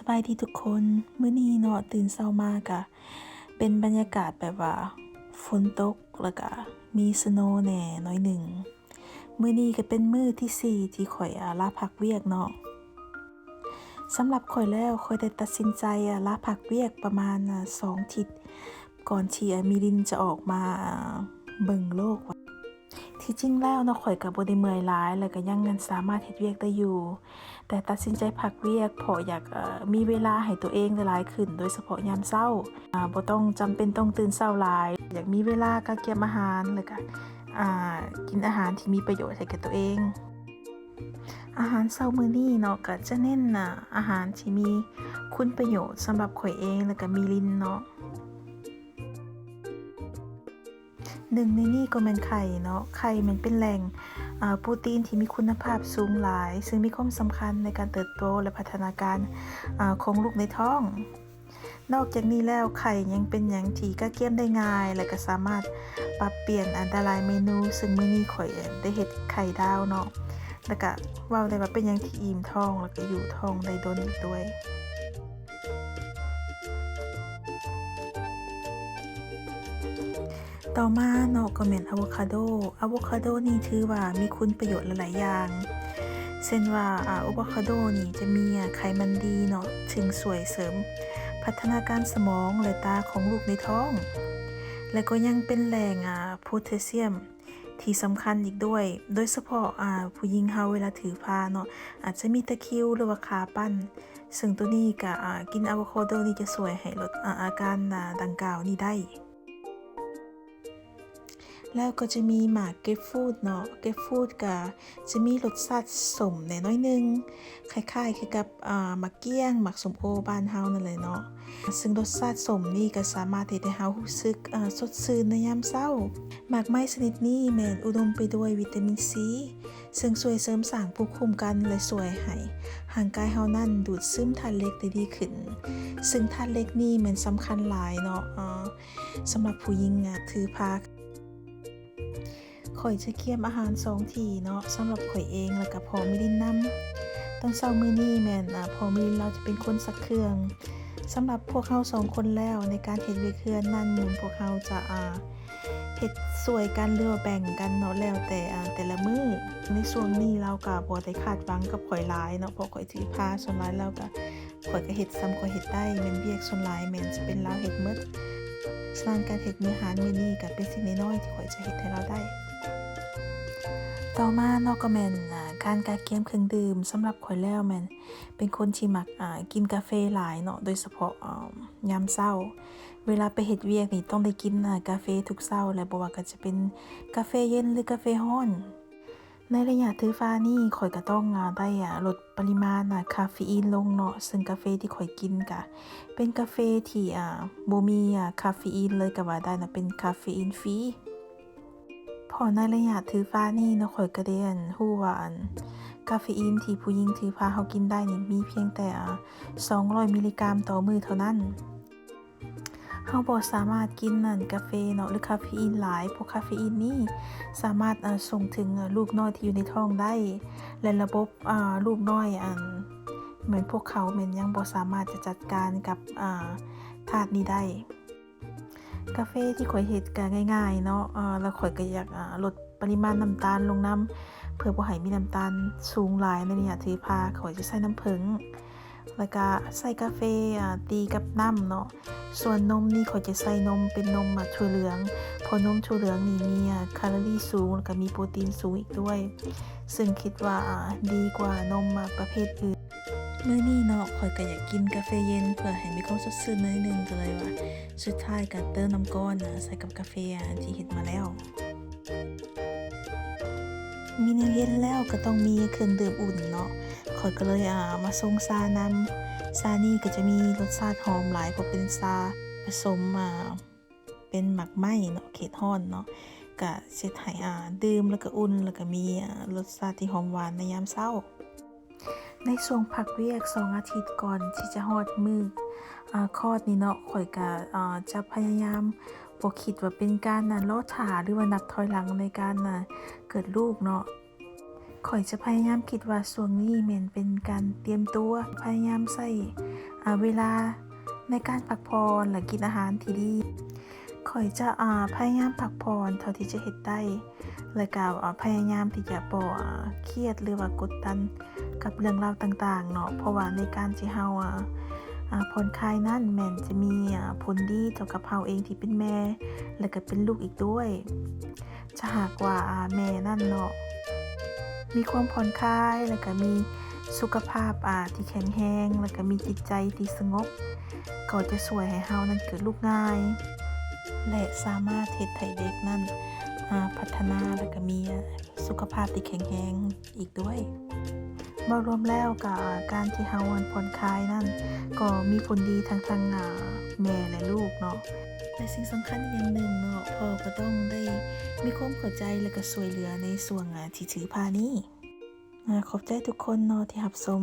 บายดีทุกคนมื้อนี้เนาะตื่นเช้ามากะเป็นบรรยากาศแบบว่าฝนตกแล้วก็มีสโนว์แหน่น้อยหนึ่งมื้อนี้ก็เป็นมื้อที่4ที่ข่อยลาพักเวียกเนาะสำหรับข่อยแล้วข่อยได้ตัดสินใจลาพักเวียกประมาณ2อาทิตย์ก่อนที่มิลินจะออกมาเบิ่งโลกที่จริงแล้วเนาะข่อยก็บ่ได้เมื่อยหลายแล้วก็ยังสามารถเฮ็ดเวียกได้อยู่แต่ตัดสินใจพักเวียกเพราะอยากมีเวลาให้ตัวเองหลายขึ้นโดยเฉพาะยามเช้าบ่ต้องจำเป็นต้องตื่นเช้าหลายอยากมีเวลาก็เก็บอาหารแล้วก็กินอาหารที่มีประโยชน์ให้แก่ตัวเองอาหารเช้ามื้อนี้เนาะก็จะเน้นอาหารที่มีคุณประโยชน์สำหรับข่อยเองแล้วก็มิลินเนาะหนึ่งในนี้ก็แม่นไข่เนาะไข่มันเป็นแหล่งโปรตีนที่มีคุณภาพสูงหลายซึ่งมีความสำคัญในการเติบโตและพัฒนาการของลูกในท้องนอกจากนี้แล้วไข่ยังเป็นหยังที่ก็เกียมได้ง่ายและก็สามารถปรับเปลี่ยนได้หลายเมนูซึ่งมื้อนี้ข่อยได้เฮ็ดไข่ดาวเนาะแล้วก็เว้าได้ว่าเป็นหยังที่อิ่มท้องแล้วก็อยู่ท้องได้ดนอีกด้วยต่อมาเนาะก็แม่นอะโวคาโดนี่ถือว่ามีคุณประโยชน์หลายๆอย่างเช่นว่าอะโวคาโดนี่จะมีไขมันดีเนาะถึงช่วยเสริมพัฒนาการสมองและตาของลูกในท้องและก็ยังเป็นแหล่งโพแทสเซียมที่สำคัญอีกด้วยโดยเฉพาะผู้หญิงเฮาเวลาถือผ้าเนาะอาจจะมีตะคริวหรือว่าขาปั้นซึ่งตัวนี้ก็กินอะโวคาโดนี่จะช่วยให้ลดอาการดังกล่าวนี้ได้แล้วก็จะมีหมากเกรปฟรูตเนาะเกรปฟรูตก็จะมีรสชาติส้มแหน่น้อยนึงคล้ายๆคือกับหมากเกี้ยงหมากส้มโอบ้านเฮานั่นแหละเนาะซึ่งรสชาติส้มนี่ก็สามารถเฮ็ดให้เฮารู้สึกสดชื่นในยามเช้าหมากไม้ชนิดนี้แม่นอุดมไปด้วยวิตามินซีซึ่งช่วยเสริมสร้างภูมิคุ้มกันและช่วยให้ร่างกายเฮานั้นดูดซึมธาตุเหล็กได้ดีขึ้นซึ่งธาตุเหล็กนี่แม่นสำคัญหลายเนาะสำหรับผู้หญิงถือผ้าข่อยจะเคี่ยมอาหาร2ที่เนาะสำหรับข่อยเองแล้วก็พ่อมิลินนำตอนเช้ามื้อนี้แม่นพ่อมิลินเราจะเป็นคนซักเครื่องสำหรับพวกเฮา2คนแล้วในการเฮ็ดเวียกเรือนนั้นเหมือนพวกเฮาจะเฮ็ดช่วยกันหรือว่าแบ่งกันเนาะแล้วแต่ละมื้อในช่วงนี้เราก็บ่ได้คาดหวังกับข่อยหลายเนาะเพราะข่อยถือผ้าส่วนหลายแล้วก็ข่อยก็เฮ็ดส่ำข่อยเฮ็ดได้แม่นเวียกส่วนหลายแม่นสิเป็นเราเฮ็ดหมดฉะนั้นการเฮ็ดมื้ออาหารมื้อนี้ก็เป็นสิ่งน้อยๆที่ข่อยจะเฮ็ดให้เราได้ต่อมาเนาะก็แม่นการกักเก็บเครื่องดื่มสำหรับข่อยแล้วแม่นเป็นคนที่มักกินกาแฟหลายเนาะโดยเฉพาะยามเช้าเวลาไปเฮ็ดเวียกนี่ต้องได้กินกาแฟทุกเช้าและบ่ว่าก็จะเป็นกาแฟเย็นหรือกาแฟร้อนในระยะถือฟ้านี่ข่อยก็ต้องได้ลดปริมาณคาเฟอีนลงเนาะซึ่งกาแฟที่ข่อยกินก็เป็นกาแฟที่บ่มีคาเฟอีนเลยก็ว่าได้นะเป็นคาเฟอีนฟรีพอในระยะถือฟ้านี่เนาะข่อยก็ได้รู้ว่ากาเฟอีนที่ผู้หญิงถือฟ้าเฮากินได้นี่มีเพียงแต่200มิลลิกรัมต่อมื้อเท่านั้นเฮาบ่สามารถกินกาแฟเนาะหรือคาเฟอีนหลายเพราะคาเฟอีนนี่สามารถส่งถึงลูกน้อยที่อยู่ในท้องได้และระบบลูกน้อยเหมือนพวกเขาแม่นยังบ่สามารถจะจัดการกับธาตุนี้ได้กาแฟที่ข่อยเฮ็ดก็ง่ายๆเนาะแล้วข่อยก็อยากลดปริมาณน้ำตาลลงนำเพื่อบ่ให้มีน้ำตาลสูงหลายในระยะถือผ้าข่อยจะใส่น้ำผึ้งแล้วก็ใส่กาแฟตีกับน้ำเนาะส่วนนมนี่ข่อยจะใส่นมเป็นนมถั่วเหลืองเพราะนมถั่วเหลืองนี่มีแคลอรี่สูงแล้วก็มีโปรตีนสูงอีกด้วยซึ่งคิดว่าดีกว่านมประเภทอื่นมื้อนี้เนาะข่อยก็อยากกินกาแฟเย็นเพื่อให้มีความสดชื่นหน่อยนึงก็เลยว่าสุดท้ายก็เติมน้ำก้อนใส่กับกาแฟที่เฮ็ดมาแล้วมีแนวเย็นแล้วก็ต้องมีเครื่องดื่มอุ่นเนาะข่อยก็เลยมาส่งชานำชานี่ก็จะมีรสชาติหอมหลายเพราะเป็นชาผสมเป็นหมักไหม้เนาะเขตร้อนเนาะก็เฮ็ดให้ดื่มแล้วก็อุ่นแล้วก็มีรสชาติที่หอมหวานในยามเช้าในช่วงพักเวียก2อาทิตย์ก่อนที่จะฮอดมื้อคลอดนี่เนาะข่อยก็จะพยายามบ่คิดว่าเป็นการรอท่าหรือว่านับถอยหลังในการเกิดลูกเนาะข่อยจะพยายามคิดว่าช่วงนี้แม่นเป็นการเตรียมตัวพยายามใช้ เวลาในการพักผ่อนและกินอาหารที่ดีข่อยจะพยายามพักผ่อนเท่าที่จะเฮ็ดได้แล้วก็พยายามที่จะบ่เครียดหรือว่ากดดันกับเรื่องราวต่างๆเนาะเพราะว่าในการที่เฮาผ่อนคลายนั้นแม่นจะมีผลดีต่อกับเฮาเองที่เป็นแม่และก็เป็นลูกอีกด้วยถ้าหากว่าแม่นั่นเนาะมีความผ่อนคลายแล้วก็มีสุขภาพที่แข็งแรงแล้วก็มีจิตใจที่สงบก็จะช่วยให้เฮานั้นเกิดลูกง่ายและสามารถเฮ็ดให้เด็กนั้นพัฒนาแล้วก็มีสุขภาพที่แข็งแรงอีกด้วยรวมแล้วกับการที่เฮาผ่อนคลายนั่นก็มีผลดีทั้งแม่และลูกเนาะและสิ่งสำคัญอีกอย่างหนึ่งเนาะพ่อก็ต้องได้มีความเข้าใจและก็ช่วยเหลือในส่วนที่ถือพานี้ขอบใจทุกคนเนาะที่รับชม